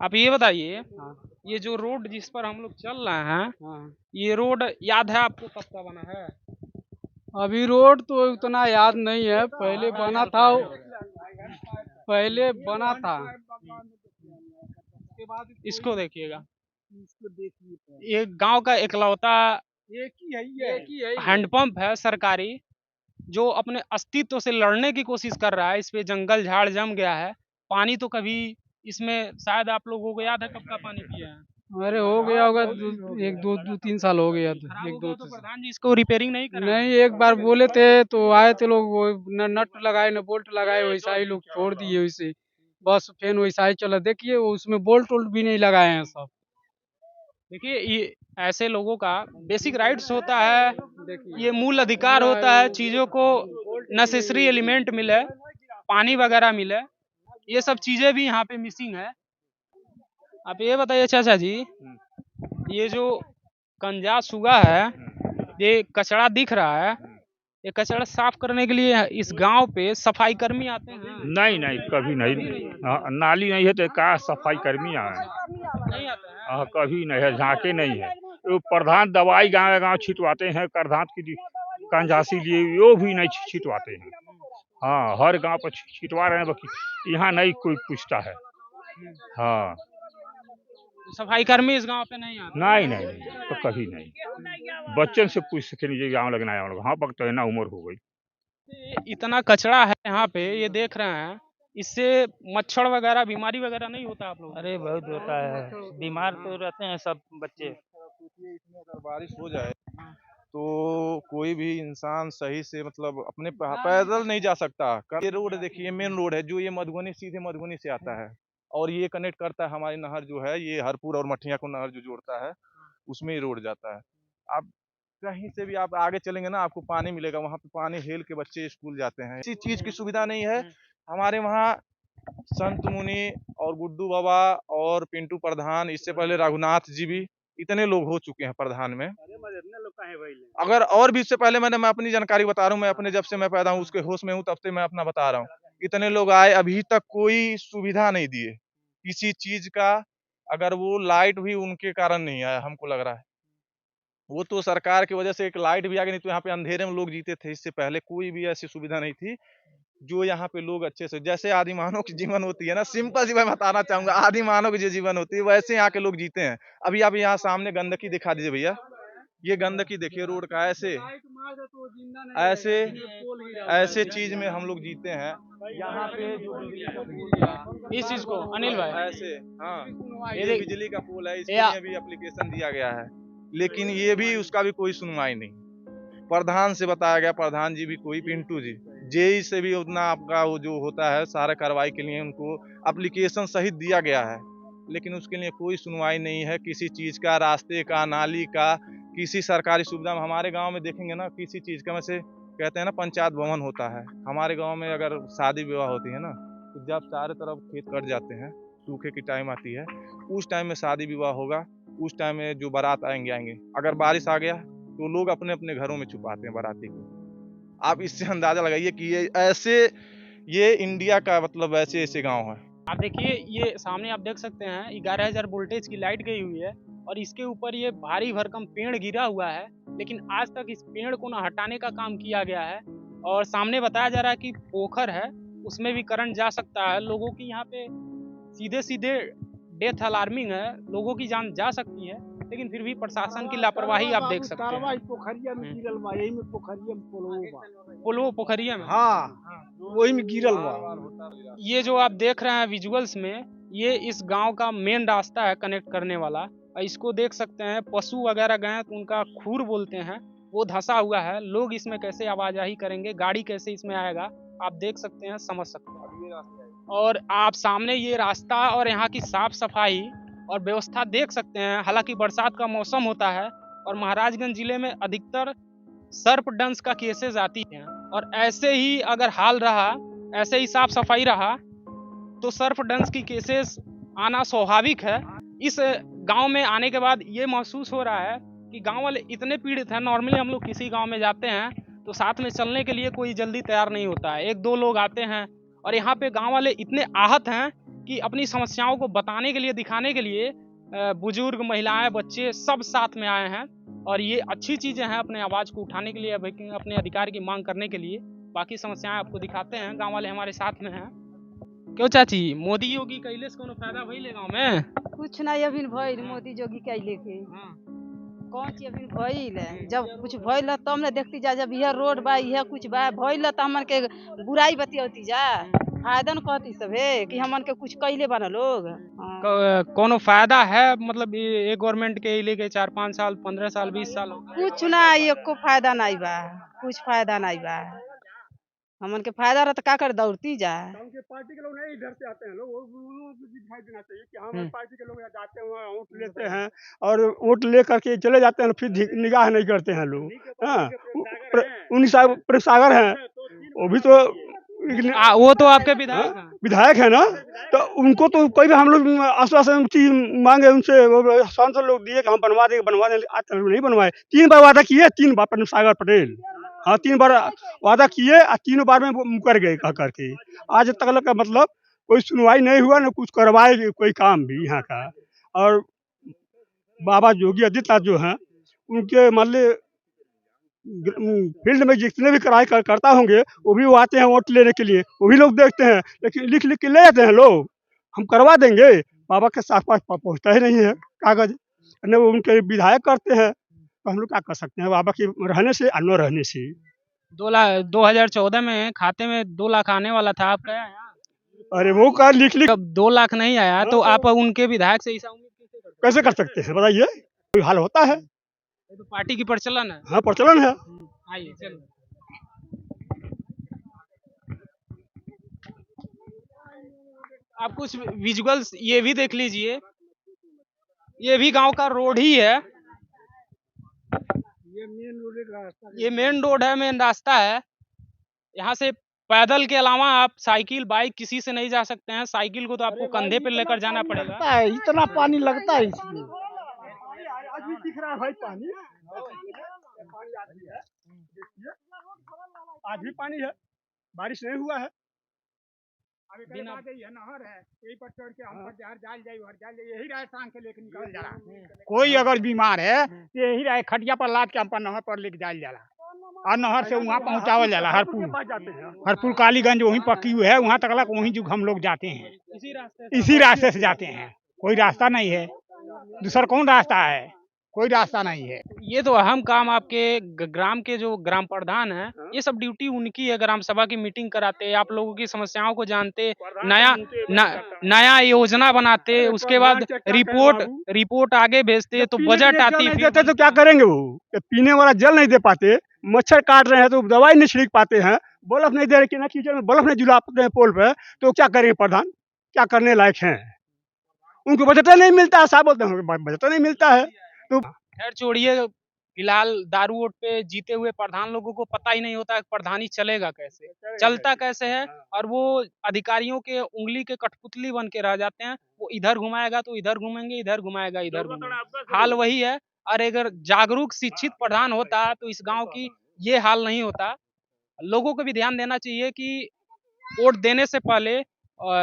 आप ये बताइए, हाँ ये जो रोड जिस पर हम लोग चल रहे हैं, हाँ। ये रोड याद है आपको कब का बना है? अभी रोड तो उतना याद नहीं है, पहले बना था। पहले बना था। उसके बाद इसको देखिएगा, इसको देखिए, ये गांव का इकलौता एक ही है, ये एक ही है ये। हैंडपंप है सरकारी, जो अपने अस्तित्व से लड़ने की कोशिश कर रहा है। इस पे जंगल झाड़ जम गया है। पानी तो कभी इसमें शायद आप लोगों को याद है कब का पानी पिए हैं? अरे हो गया होगा, एक दो दो 3 साल हो गया था, खराब एक हो दो गया तो 3 साल। प्रधान जी इसको रिपेयरिंग नहीं कराए नहीं, हैं? एक बार बोले थे तो आए थे लोग, वो न नट लगाए न बोल्ट लगाए, वैसा ही लोग छोड़ दिए वैसे। बस फैन वैसा ही चला, देखिए वो उसमें बोल्ट वोल्ट भी नहीं लगाए हैं सब। देखिए, ये ऐसे लोगों का बेसिक राइट्स होता है, देखिए ये मूल अधिकार पूरा होता है, चीज़ों को नेसेसरी एलिमेंट मिले, पानी वगैरह मिले, ये सब चीज़ें भी यहाँ पे मिसिंग है। आप ये बताइए चाचा जी, ये जो कंजा सुगा है, ये कचरा दिख रहा है, ये कचरा साफ करने के लिए इस गांव पे सफाई कर्मी आते हैं? नहीं नहीं, कभी कभी नहीं। नहीं आते? हाँ, नाली नहीं है तो का सफाई कर्मी आए। नहीं आते हैं? हाँ, कभी नहीं है, झांके नहीं है। वो प्रधान दवाई गाँव गाँव छिटवाते हैं, प्रधान की कंजासी लिए वो भी नहीं छिटवाते हैं। हाँ, हर गांव पर छिटवा रहे हैं, बाकी यहाँ नहीं कोई पूछता है। हाँ, सफाई कर्मी इस गांव पे नहीं आते? नहीं नहीं नहीं, तो कभी नहीं। बच्चन से पूछ सके नहीं, गाँव लगना है हाँ, वक्त तो है ना, उम्र हो गई। इतना कचरा है यहाँ पे, ये देख रहे हैं, इससे मच्छर वगैरह बीमारी वगैरह नहीं होता आप लोग? अरे बहुत होता है, बीमार तो रहते हैं सब बच्चे। सोचिए, इसमें अगर बारिश हो जाए तो कोई भी इंसान सही से मतलब अपने पैदल नहीं जा सकता। ये रोड देखिए, मेन रोड है जो ये मधुबनी, सीधे मधुबनी से आता है और ये कनेक्ट करता है हमारी नहर जो है, ये हरपुर और मठिया को नहर जो जोड़ता है, उसमें ही रोड जाता है। आप कहीं से भी आप आगे चलेंगे ना, आपको पानी मिलेगा, वहाँ पे पानी हेल के बच्चे स्कूल जाते हैं। इसी चीज की सुविधा नहीं है हमारे वहाँ। संत मुनि और गुड्डू बाबा और पिंटू प्रधान, इससे पहले रघुनाथ जी भी, इतने लोग हो चुके हैं प्रधान में। अगर और भी इससे पहले मैं अपनी जानकारी बता रहा हूँ, मैं अपने जब से मैं पैदा हूँ उसके होश में हूँ तब से मैं अपना बता रहा हूँ। इतने लोग आए, अभी तक कोई सुविधा नहीं दिए किसी चीज का। अगर वो लाइट भी उनके कारण नहीं आया, हमको लग रहा है वो तो सरकार की वजह से एक लाइट भी आ गई, नहीं तो यहाँ पे अंधेरे में लोग जीते थे। इससे पहले कोई भी ऐसी सुविधा नहीं थी जो यहाँ पे लोग अच्छे से, जैसे आदि मानव की जीवन होती है ना, सिंपल सी मैं बताना चाहूंगा, आदि मानव की जो जीवन होती है वैसे यहाँ के लोग जीते हैं। अभी आप यहाँ सामने गंदगी दिखा दीजिए भैया, ये गंदगी देखिए रोड का, ऐसे ऐसे ऐसे चीज में हम लोग जीते हैं यहाँ पे। जो इस चीज को अनिल भाई, ऐसे, हाँ, ये ये देख, बिजली का पोल है, इसके ये लिए भी एप्लीकेशन दिया गया है, लेकिन ये भी उसका भी कोई सुनवाई नहीं। प्रधान से बताया गया, प्रधान जी भी कोई, पिंटू जी, जेई से भी उतना आपका वो जो होता है सारा कार्रवाई के लिए उनको एप्लीकेशन सहित दिया गया है, लेकिन उसके लिए कोई सुनवाई नहीं है। किसी चीज का, रास्ते का, नाली का, किसी सरकारी सुविधा हमारे गांव में देखेंगे ना, किसी चीज का, वैसे कहते हैं ना पंचायत भवन होता है हमारे गांव में, अगर शादी विवाह होती है ना, तो जब चारों तरफ खेत कट जाते हैं, सूखे की टाइम आती है, उस टाइम में शादी विवाह होगा, उस टाइम में जो बारात आएंगे, अगर बारिश आ गया तो लोग अपने अपने घरों में छुपाते हैं बाराती को। आप इससे अंदाजा लगाइए कि ये ऐसे, ये इंडिया का मतलब ऐसे ऐसे गांव है। आप देखिए, ये सामने आप देख सकते हैं 11,000 वोल्टेज की लाइट गई हुई है और इसके ऊपर ये भारी भरकम पेड़ गिरा हुआ है, लेकिन आज तक इस पेड़ को ना हटाने का काम किया गया है। और सामने बताया जा रहा है कि पोखर है, उसमें भी करंट जा सकता है। लोगों की यहाँ पे सीधे सीधे डेथ अलार्मिंग है, लोगों की जान जा सकती है, लेकिन फिर भी प्रशासन की लापरवाही आप देख सकते हैं। पोखरिया में गिरल बा, यही में पोखरिया में पुलवो पोखरिया में, हाँ, वही में गिरल बा। ये जो आप देख रहे हैं विजुअल्स में, ये इस गांव का मेन रास्ता है कनेक्ट करने वाला। और इसको देख सकते हैं, पशु वगैरह गए तो उनका खूर बोलते हैं, वो धंसा हुआ है। लोग इसमें कैसे आवाजाही करेंगे, गाड़ी कैसे इसमें आएगा, आप देख सकते हैं, समझ सकते हैं। और आप सामने ये रास्ता और यहाँ की साफ सफाई और व्यवस्था देख सकते हैं। हालांकि बरसात का मौसम होता है और महाराजगंज जिले में अधिकतर सर्पदंश का केसेस आती हैं, और ऐसे ही अगर हाल रहा, ऐसे ही साफ सफाई रहा, तो सर्पदंश की केसेस आना स्वाभाविक है। इस गांव में आने के बाद ये महसूस हो रहा है कि गांव वाले इतने पीड़ित हैं। नॉर्मली हम लोग किसी गांव में जाते हैं तो साथ में चलने के लिए कोई जल्दी तैयार नहीं होता है, एक दो लोग आते हैं, और यहाँ पे गांव वाले इतने आहत हैं कि अपनी समस्याओं को बताने के लिए, दिखाने के लिए बुजुर्ग, महिलाएं, बच्चे सब साथ में आए हैं और ये अच्छी चीज़ें हैं अपने आवाज़ को उठाने के लिए, अपने अधिकार की मांग करने के लिए। बाकी समस्याएं आपको दिखाते हैं, गांव वाले हमारे साथ में हैं। क्यों चाची, मोदी योगी कैले से कोनो फायदा भइले गांव में? कुछ नहीं अभी भइल मोदी जोगी कैले के हाँ। कौन चीज अभी भइल है? जब कुछ भइल है तब न देखती जा, जब यह रोड बा यह कुछ बा भइल है तो हमन के बुराई बतियौती जा, फायदा न कहती सभे कि हमन के कुछ कैले बना लोग। हाँ। कोनो फायदा है मतलब ये गवर्नमेंट के लेके 4-5 साल, 15 साल, 20 साल हो गए? कुछ ना, एको फायदा नहीं बा, कुछ फायदा नहीं बा। हमन के फायदा रहा तो का कर दौड़ती जा। उनके पार्टी के लोग नहीं इधर से आते हैं लोग, उनको भी दिखाई देना चाहिए कि हमारे पार्टी के लोग यहाँ जाते हैं, वहाँ वोट लेते हैं और वोट ले करके चले जाते हैं, फिर निगाह नहीं करते हैं लोग। हाँ, उन्हीं साहब सागर हैं, वो भी तो वो तो आपके विधायक हैं। विधायक है ना, तो उनको तो कोई भी हम लोग आश्वासन चीज मांगे उनसे, वो सांसद लोग दिए कि हम बनवा देंगे, आज तक नहीं बनवाए। 3 बार वादा किए, 3 बार सागर पटेल, हाँ 3 बार वादा किए और 3 बार में वो मुकर गए कह करके। आज तक का मतलब कोई सुनवाई नहीं हुआ, न कुछ करवाए कोई काम भी यहाँ का। और बाबा योगी आदित्यनाथ जो हैं, उनके मतलब फील्ड में जितने भी करता होंगे वो भी वो आते हैं वोट लेने के लिए, वो भी लोग देखते हैं, लेकिन लिख लिख के ले जाते हैं लोग, हम करवा देंगे, बाबा के साथ पास पहुँचता ही नहीं है कागज। न वो उनके विधायक करते हैं, तो हम लोग क्या कर सकते हैं बाबा के रहने से और न रहने से। 2014 में खाते में 2 लाख आने वाला था, आप गया यहाँ? अरे वो का लिख लिख जब 2 लाख नहीं आया तो आप उनके विधायक से ऐसा उम्मीद कैसे कर सकते हैं बताइए, कोई हाल होता है? ये तो पार्टी की प्रचलन है। हाँ प्रचलन है। आइए चलो। आप कुछ विजुअल्स ये भी देख लीजिए, ये भी गांव का रोड ही है, ये मेन रोड है, मेन रास्ता है। यहाँ से पैदल के अलावा आप साइकिल, बाइक किसी से नहीं जा सकते हैं। साइकिल को तो आपको कंधे पे लेकर जाना पड़ेगा। इतना पानी लगता है इसमें, आज भी दिख रहा है भाई पानी, आज भी पानी है, बारिश नहीं हुआ है। कोई अगर बीमार है तो यही रहे खटिया पर लाद के हम नहर पर लेके जायल जाला और नहर से वहाँ पहुँचावल जाला। हरपुर कालीगंज वहीं पक्की हुई है, वहाँ तक वहीं जो हम लोग जाते हैं, इसी रास्ते से जाते हैं। कोई रास्ता नहीं है, दूसरा कौन रास्ता है? कोई रास्ता नहीं है। ये तो अहम काम आपके ग्राम के जो ग्राम प्रधान हैं, ये सब ड्यूटी उनकी है। ग्राम सभा की मीटिंग कराते, आप लोगों की समस्याओं को जानते, नया योजना बनाते, उसके बाद रिपोर्ट आगे भेजते, तो बजट आती, फिर तो क्या करेंगे वो? पीने वाला जल नहीं दे पाते, मच्छर काट रहे हैं तो दवाई नहीं छिड़क पाते हैं, बल्ब नहीं दे रहे, कीचड़ में बल्ब नहीं जुला पाते हैं पोल पे, तो क्या करेंगे प्रधान? क्या करने लायक हैं? उनको बजट नहीं मिलता है, साहब बोलते हैं बजट नहीं मिलता है। तो खैर छोड़िए, फिलहाल दारू वोट पे जीते हुए प्रधान लोगों को पता ही नहीं होता प्रधानी चलेगा कैसे, चलता कैसे है, और वो अधिकारियों के उंगली के कठपुतली बन के रह जाते हैं। वो इधर घुमाएगा तो इधर घूमेंगे, इधर घुमाएगा इधर घूमेंगे, हाल वही है। और अगर जागरूक शिक्षित प्रधान होता तो इस गांव की ये हाल नहीं होता। लोगों को भी ध्यान देना चाहिए कि वोट देने से पहले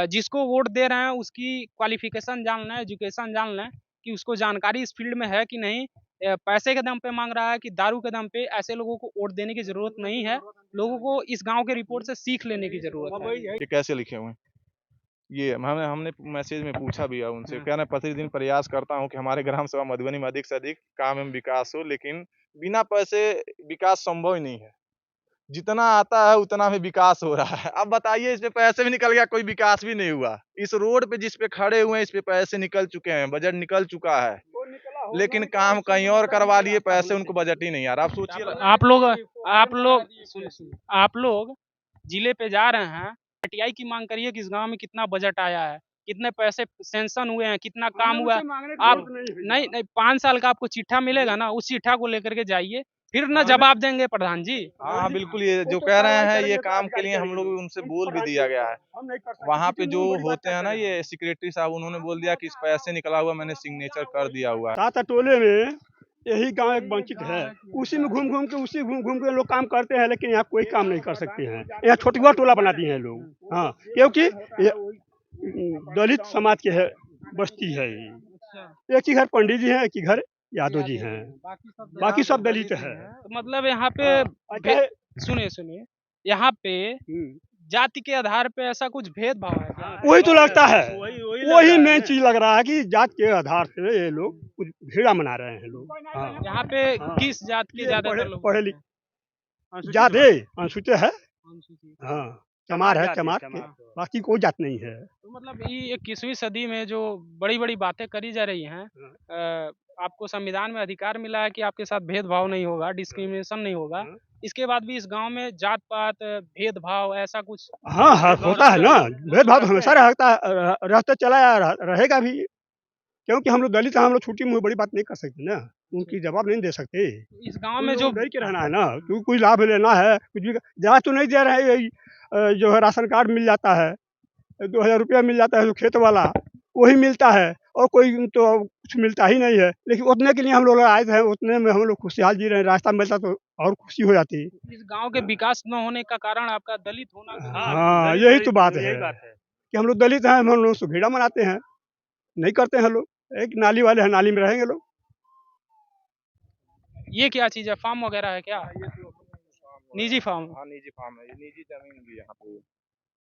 जिसको वोट दे रहे हैं उसकी क्वालिफिकेशन जान लें, एजुकेशन जान लें कि उसको जानकारी इस फील्ड में है कि नहीं। पैसे के दम पे मांग रहा है कि दारू के दम पे, ऐसे लोगों को वोट देने की जरूरत नहीं है। लोगों को इस गांव के रिपोर्ट से सीख लेने की जरूरत है। ये कैसे लिखे हुए हैं? ये हमने मैसेज में पूछा भी है उनसे, कह रहे प्रतिदिन प्रयास करता हूं कि हमारे ग्राम सभा मधुबनी में अधिक से अधिक काम एवं विकास हो, लेकिन बिना पैसे विकास संभव ही नहीं है। जितना आता है उतना में विकास हो रहा है। अब बताइए, इस पे पैसे भी निकल गया, कोई विकास भी नहीं हुआ। इस रोड पे जिस पे खड़े हुए हैं, इस पे पैसे निकल चुके हैं, बजट निकल चुका है, लेकिन काम कहीं और करवा लिए, पैसे उनको बजट ही नहीं आ रहा। आप सोचिए, आप लोग जिले पे जा रहे हैं, आरटीआई की मांग करिए कि इस गांव में कितना बजट आया है, कितने पैसे सेंक्शन हुए हैं, कितना काम हुआ है। आप नहीं 5 साल का आपको चिट्ठा मिलेगा ना, उस चिट्ठा को लेकर के जाइए, फिर ना जवाब देंगे प्रधान जी। हाँ बिल्कुल, ये जो कह रहे हैं ये काम के लिए हम लोग उनसे बोल भी दिया गया है। वहाँ पे जो होते हैं ना ये सेक्रेटरी साहब, उन्होंने बोल दिया कि इस पैसे निकला हुआ, मैंने सिग्नेचर कर दिया हुआ है। 7 टोले में यही गांव एक वंचित है, उसी में घूम घूम के लोग काम करते हैं, लेकिन यहाँ कोई काम नहीं कर सकते हैं। यहाँ छोटुआ टोला बना दिए हैं लोग। हाँ, क्योंकि दलित समाज के है बस्ती है ये। अच्छा, एक ही घर पंडित जी हैं, एक ही घर यादव जी हैं, बाकी सब दलित है। तो मतलब यहाँ पे हाँ, भे- सुनिए सुनिए, यहाँ पे हम्म, जाति के आधार पे ऐसा कुछ भेदभाव है क्या? वही तो लगता है, वही मेन मेन चीज लग रहा है कि जात के आधार से ये लोग कुछ भीड़ा मना रहे हैं लोग। हाँ, यहाँ पे हाँ। किस जात के ये ज्यादातर लोग पढ़े रहते हैं? ज्यादा अनुसूचित है। अनुसूचित। हाँ, चमार है, चमार के, बाकी कोई जात नहीं है। तो मतलब ये 21वीं सदी में जो बड़ी बड़ी बातें करी जा रही हैं, आपको संविधान में अधिकार मिला है कि आपके साथ भेदभाव नहीं होगा, डिस्क्रिमिनेशन नहीं होगा, इसके बाद भी इस गांव में जात पात भेदभाव ऐसा कुछ हाँ हाँ, होता है ना, भेदभाव तो हमेशा रहता चला रहेगा भी, क्योंकि हम लोग दलित हैं, हम लोग छोटी मुँह बड़ी बात नहीं कर सकते ना, उनकी जवाब नहीं दे सकते। इस गांव में जो डर के रहना है ना, क्योंकि कोई लाभ लेना है, कुछ भी ज्यादा तो नहीं दे रहे हैं। यही जो है राशन कार्ड मिल जाता है, 2000 रुपया मिल जाता है, जो खेत वाला वही मिलता है, और कोई तो कुछ मिलता ही नहीं है। लेकिन उतने के लिए हम लोग आए थे, उतने में हम लोग खुशहाल जी रहे हैं। रास्ता मिलता तो और खुशी हो जाती। इस गांव के विकास न होने का कारण आपका दलित होना। हाँ, यही तो बात है कि हम लोग दलित हैं, हम लोग सुभीड़ा मनाते हैं, नहीं करते हैं लोग। एक नाली वाले हैं, नाली में रहेंगे लोग। ये क्या चीज है, फार्म वगैरह है क्या? निजी फार्म। हाँ, निजी फार्म है, ये निजी जमीन भी है यहाँ पे,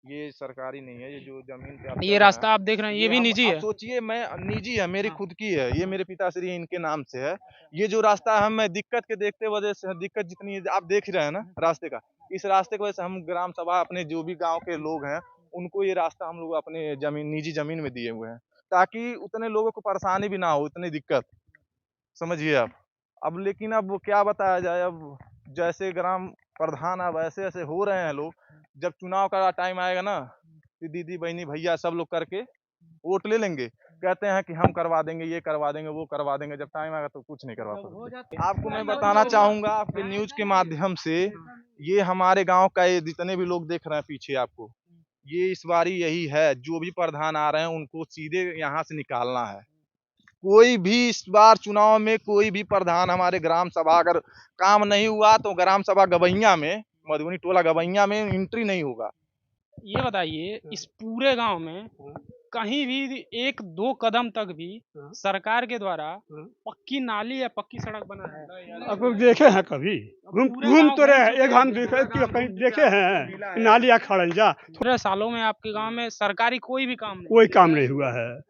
ये सरकारी नहीं है। ये जो जमीन पे आप ये चल रहे रास्ता हैं, आप देख रहे हैं, ये भी हम- निजी आप है। सोचिए, मैं निजी है, मेरी हाँ। खुद की है, ये मेरे पिताश्री इनके नाम से है। ये जो रास्ता है, मैं दिक्कत के देखते वजह से, दिक्कत जितनी है, आप देख ही रहे हैं ना रास्ते का, इस रास्ते की वजह से हम ग्राम सभा अपने जो भी गांव के लोग हैं, उनको ये रास्ता हम लोग अपने जमीन, निजी जमीन में दिए हुए हैं, ताकि उतने लोगों को परेशानी भी ना हो, इतनी दिक्कत, समझिए आप। अब लेकिन अब क्या बताया जाए, अब जैसे ग्राम प्रधान अब ऐसे ऐसे हो रहे हैं लोग, जब चुनाव का टाइम आएगा ना, तो दीदी बहनी भैया सब लोग करके वोट ले लेंगे, कहते हैं कि हम करवा देंगे, ये करवा देंगे, वो करवा देंगे, जब टाइम आएगा तो कुछ नहीं करवा पाएंगे। आपको मैं बताना चाहूंगा आपके न्यूज के माध्यम से, ये हमारे गांव का ये जितने भी लोग देख रहे हैं पीछे आपको, ये इस बारी यही है, जो भी प्रधान आ रहे हैं उनको सीधे यहाँ से निकालना है। कोई भी इस बार चुनाव में कोई भी प्रधान हमारे ग्राम सभा अगर काम नहीं हुआ, तो ग्राम सभा गवैया में, मधुबनी टोला गवैया में एंट्री नहीं होगा। ये बताइए, इस पूरे गांव में कहीं भी 1-2 कदम तक भी सरकार के द्वारा पक्की नाली या पक्की सड़क बना है? अब देखे हैं कभी? घूम तो रहे हैं, एक हम देखे कि कहीं देखे हैं नाली या खड़ंजा? पूरे सालों में आपके गांव में सरकारी कोई भी काम नहीं? कोई काम नहीं हुआ है।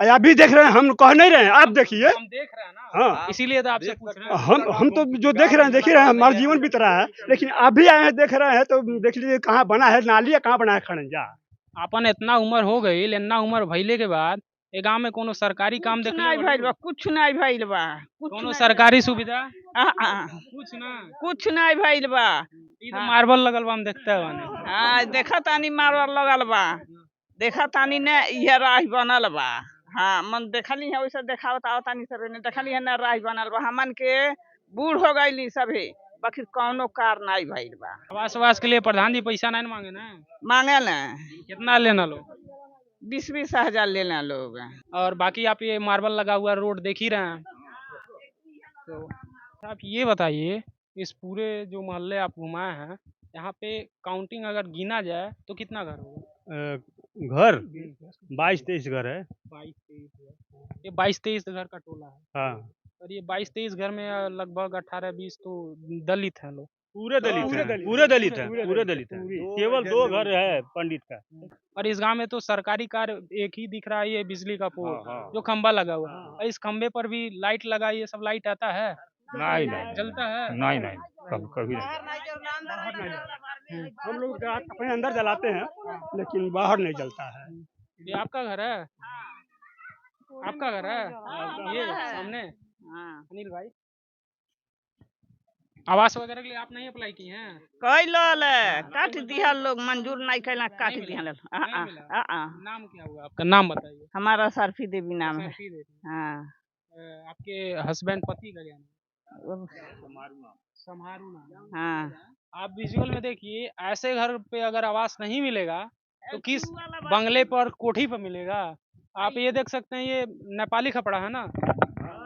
आप भी देख रहे हैं, हम कह नहीं रहे हैं, आप देखिए। हम देख रहे हैं ना, हाँ, इसीलिए तो आपसे पूछ रहे हैं। हम तो जो देख रहे हैं, देख ही रहे हैं, हमारा जीवन बीत रहा है। लेकिन आप भी आए हैं, देख रहे हैं, तो देख लीजिए कहाँ बना है नाली या कहाँ बना है खड़ंजा। अपन इतना उम्र हो गई, इतना उम्र भइले के बाद ए गांव में कोनो सरकारी काम कुछ देखले नहीं बानी? भइल बा, कुछ नहीं भइल बा, कोनो सरकारी सुविधा कुछ कुछ ना? कुछ नहीं भइल बा। ई तो मार्बल लगल बा, हम देखते बानी। हाँ, देखा तानी मारवर लगल बा, देखा तानी ने यह राह बनल बा। हाँ, मन देखली है वैसे देखावत आवतानी सर ने देखली है ना राह बनल बा, हमन के बूढ़ हो गईली सभे, बाकी कौनो कार नहीं भइल बा। आवास वास के लिए प्रधान जी पैसा नहीं मांगे ना? मांगे न कितना लेना लो? 20-20 हजार लेना लोग। और बाकी आप ये मार्बल लगा हुआ रोड देख ही रहे हैं। तो आप ये बताइए, इस पूरे जो मोहल्ले आप घुमाए हैं, यहाँ पे काउंटिंग अगर गिना जाए तो कितना घर होगा? घर 22-23 घर है। 22-23 घर। ये 22-23 घर का टोला है। हाँ, और ये 22-23 घर में लगभग 18-20 तो दलित हैं लोग। पूरे दलित हैं, पूरे दलित हैं, पूरे दलित हैं। केवल 2 घर है पंडित का। और इस गांव में तो सरकारी कार एक ही दिख रहा है, ये बिजली का पोल जो खंबा लगा हुआ है। और इस खंबे पर भी लाइट लगा, ये सब लाइट आता है, नहीं नहीं जलता है? नहीं नहीं, कभी नहीं। हम लोग अपने अंदर जलाते हैं, लेकिन बाहर नहीं जलता है। ये आपका घर है? आपका घर है ये सामने? अनिल भाई, आवास वगैरह के लिए आप नहीं अप्लाई किए हैं? कैलल काट दिया लोग, मंजूर नहीं कैला, काट नहीं दिया। नहीं मिला। नाम क्या हुआ आपका? नाम बताइए। हमारा सरफी देवी नाम है। सरफी देवी। हाँ, आपके हस्बैंड पति का क्या नाम? समारू नाम। हाँ। आप विजुअल में देखिए, ऐसे घर पे अगर आवास नहीं मिलेगा तो किस बंगले पर, कोठी पर मिलेगा? आप ये देख सकते हैं, ये नेपाली कपड़ा है ना?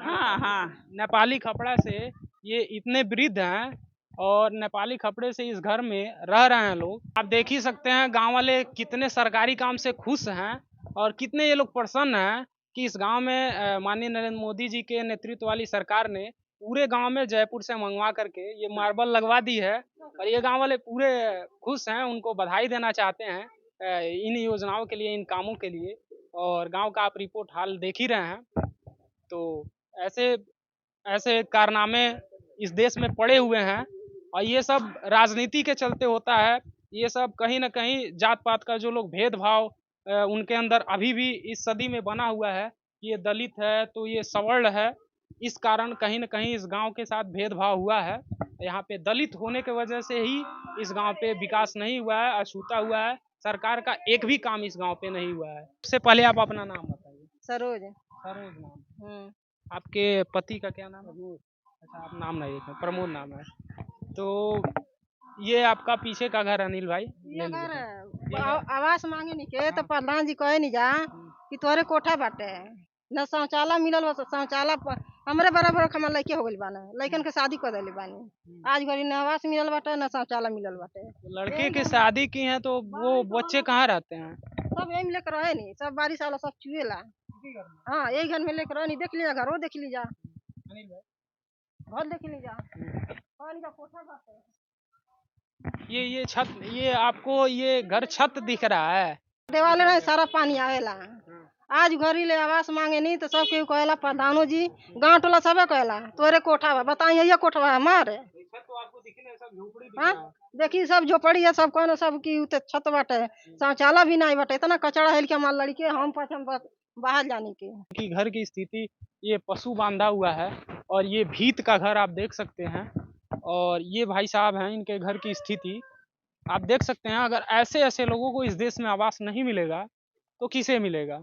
हाँ हाँ, नेपाली कपड़ा से ये इतने वृद्ध हैं, और नेपाली कपड़े से इस घर में रह रहे हैं लोग। आप देख ही सकते हैं गांव वाले कितने सरकारी काम से खुश हैं, और कितने ये लोग प्रसन्न हैं कि इस गांव में माननीय नरेंद्र मोदी जी के नेतृत्व वाली सरकार ने पूरे गांव में जयपुर से मंगवा करके ये मार्बल लगवा दी है और ये गांव वाले पूरे खुश हैं, उनको बधाई देना चाहते हैं इन योजनाओं के लिए, इन कामों के लिए। और गांव का आप रिपोर्ट हाल देख ही रहे हैं। तो ऐसे ऐसे कारनामे इस देश में पड़े हुए हैं और ये सब राजनीति के चलते होता है। ये सब कहीं ना कहीं जात पात का जो लोग भेदभाव उनके अंदर अभी भी इस सदी में बना हुआ है। ये दलित है तो ये सवर्ण है, इस कारण कहीं ना कहीं इस गांव के साथ भेदभाव हुआ है। यहाँ पे दलित होने की वजह से ही इस गांव पे विकास नहीं हुआ है, अछूता हुआ है। सरकार का एक भी काम इस गांव पे नहीं हुआ है। उससे पहले आप अपना नाम बताइए। सरोज। सरोज नाम। आपके पति का क्या नाम है? अच्छा, आप नाम नहीं लिखे, प्रमोद नाम है। तो ये आपका पीछे का घर अनिल भाई? ये घर आवास मांगे नहीं के तो प्रधान जी कहे नहीं जा कि तोरे कोठा बाटे न शौचालय मिलल बा। शौचालय हमरे बराबर हमार लड़के हो गइल बाने, लड़कन के शादी कर देले बानी। आज घड़ी न आवास मिलल बाटे न शौचालय मिलल बाटे। लड़के के शादी की है तो वो बच्चे कहाँ रहते हैं? सब यही लेकर रहे नहीं, सब बारिश वाला सब चुएला। हाँ, यही घर में लेकर रहे नहीं। देख लीजा घरो देख लीजा, घर देख लीजा, कोठा बाटे। ये छत, ये आपको ये घर छत दिख रहा है? देवाले रहे सारा पानी आवेला। आज घरी ले आवास मांगे नहीं तो सब केहू कहेला प्रधानो जी, गांव टोला सबे कहेला तोरे कोठा बा। बताइए ये कोठा बा हमारे? हाँ, देखी सब झोपड़ी है, सब कहना सब की छत बाटे, शौचालय भी नहीं बाटे। इतना कचरा है कि हमारे लड़के हम पसंद बाहर जाने के। घर की स्थिति ये पशु बांधा हुआ है और ये भीत का घर आप देख सकते हैं। और ये भाई साहब हैं, इनके घर की स्थिति आप देख सकते हैं। अगर ऐसे ऐसे लोगों को इस देश में आवास नहीं मिलेगा तो किसे मिलेगा?